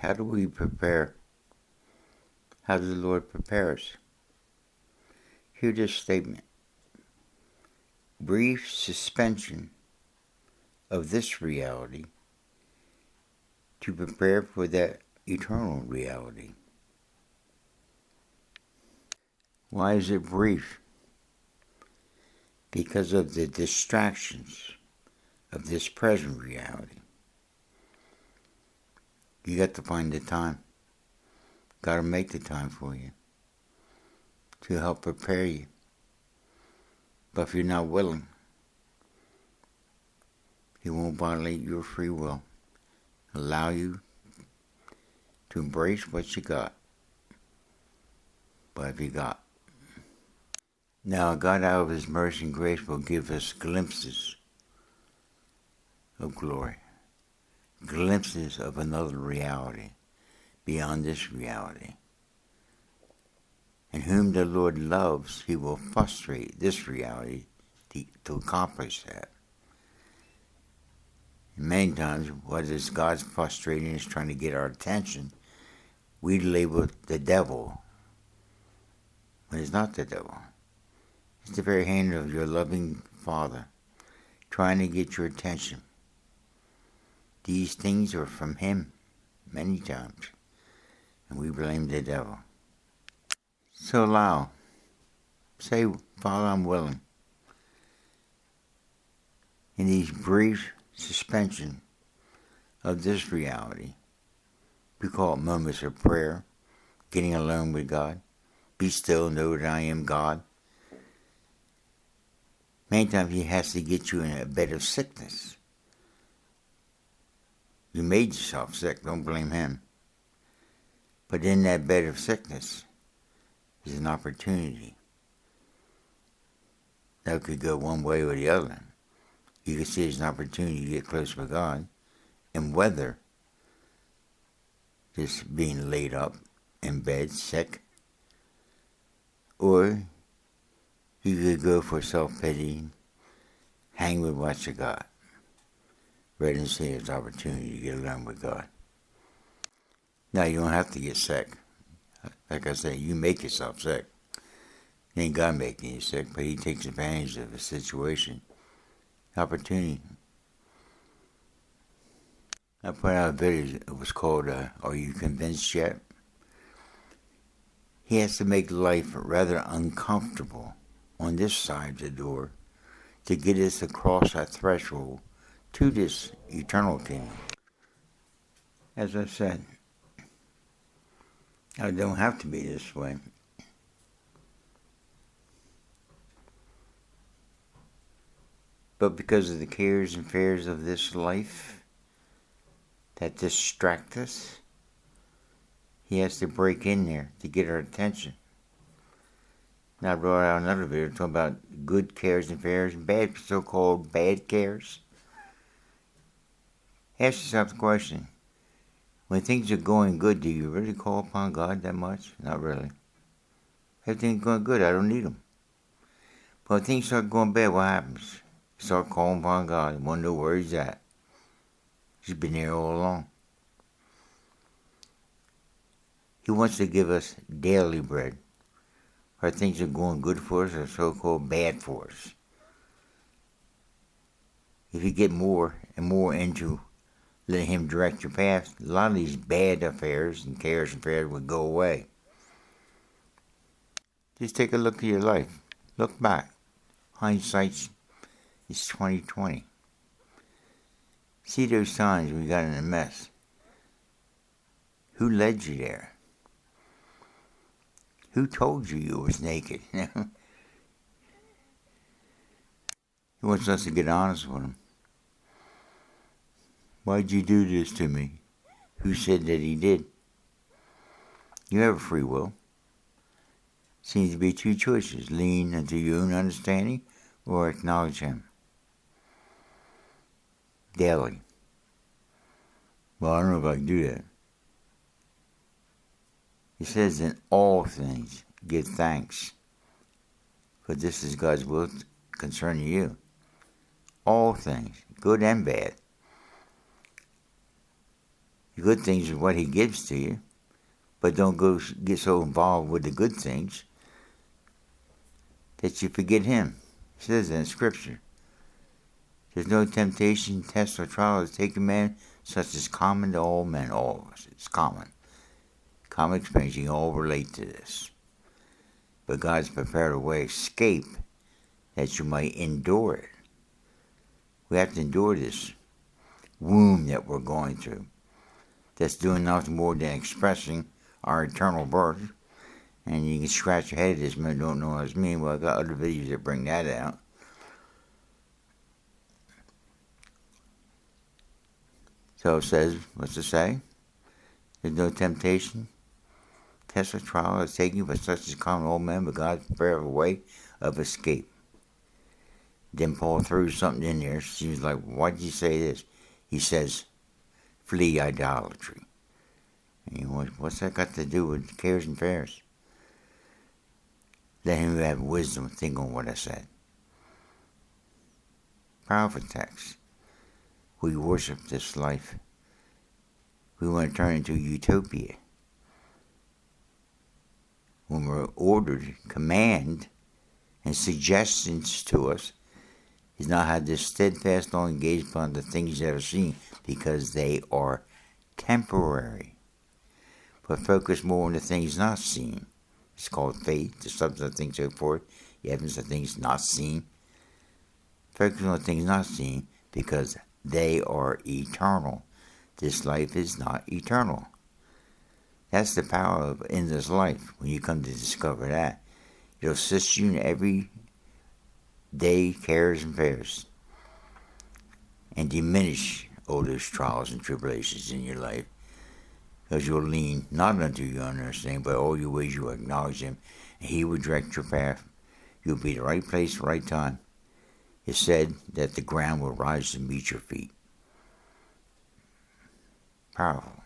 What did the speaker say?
How do we prepare? How does the Lord prepare us? Hear this statement. Brief suspension of this reality to prepare for that eternal reality. Why is it brief? Because of the distractions of this present reality. You got to find the time. Got to make the time for you to help prepare you. But if you're not willing, He won't violate your free will. Allow you to embrace what you got. What have you got? Now, God, out of His mercy and grace, will give us glimpses of glory. Glimpses of another reality beyond this reality. And whom the Lord loves, He will frustrate this reality to accomplish that. And many times, what is God's frustrating is trying to get our attention. We label it the devil. But it's not the devil. It's the very hand of your loving Father trying to get your attention. These things are from Him many times, and we blame the devil. So allow. Say, Father, I'm willing. In these brief suspension of this reality, we call it moments of prayer, getting alone with God. Be still, know that I am God. Many times He has to get you in a bed of sickness. You made yourself sick, don't blame Him. But in that bed of sickness is an opportunity. That could go one way or the other. You can see it as an opportunity to get close with God and weather this being laid up in bed, sick. Or you could go for self-pity, hang with what you got, rather than see it as an opportunity to get along with God. Now, you don't have to get sick. Like I say, you make yourself sick. It ain't God making you sick, but He takes advantage of the situation. Opportunity. I put out a video, it was called, Are You Convinced Yet? He has to make life rather uncomfortable on this side of the door to get us across that threshold to this eternal kingdom. As I said, I don't have to be this way. But because of the cares and fears of this life that distract us, He has to break in there to get our attention. Now I brought out another video talking about good cares and fears and bad, so-called bad cares. Ask yourself the question, when things are going good, do you really call upon God that much? Not really. Everything's going good, I don't need Him. But when things start going bad, what happens? You start calling upon God and wonder where He's at. He's been there all along. He wants to give us daily bread. Our things are going good for us or so-called bad for us. If you get more and more into letting Him direct your path, a lot of these bad affairs and cares and fears would go away. Just take a look at your life. Look back. Hindsight is 20/20. See those times we got in a mess. Who led you there? Who told you you was naked? He wants us to get honest with Him. Why'd you do this to me? Who said that He did? You have a free will. Seems to be two choices. Lean into your own understanding or acknowledge Him. Daily. Well, I don't know if I can do that. He says, in all things, give thanks. For this is God's will concerning you. All things, good and bad. The good things are what He gives to you, but don't get so involved with the good things that you forget Him. It says in Scripture. There's no temptation, test, or trial that's taken man, such as common to all men, all of us. It's common. Common experience, you can all relate to this. But God's prepared a way of escape that you might endure it. We have to endure this womb that we're going through. That's doing nothing more than expressing our eternal birth. And you can scratch your head at this, man, don't know what it's mean. Well, I got other videos that bring that out. So it says, what's it say? There's no temptation, test or trial is taken, but such as common old men, but God prepared a way of escape. Then Paul threw something in there. She was like, why did you say this? He says, flee idolatry. And what's that got to do with cares and fears? Let him who have wisdom think on what I said. Powerful text. We worship this life. We want to turn into utopia. When we're ordered, command, and suggestions to us, is not have this steadfast long engaged upon the things that are seen, because they are temporary. But focus more on the things not seen. It's called faith, the substance of things so forth, the evidence of things not seen. Focus on the things not seen, because they are eternal. This life is not eternal. That's the power of in this life when you come to discover that. It'll assist you in every day cares and fears and diminish all those trials and tribulations in your life, because you'll lean not unto your understanding, but all your ways you will acknowledge Him, and He will direct your path. You'll be at the right place at the right time. It's said that the ground will rise to meet your feet. Powerful.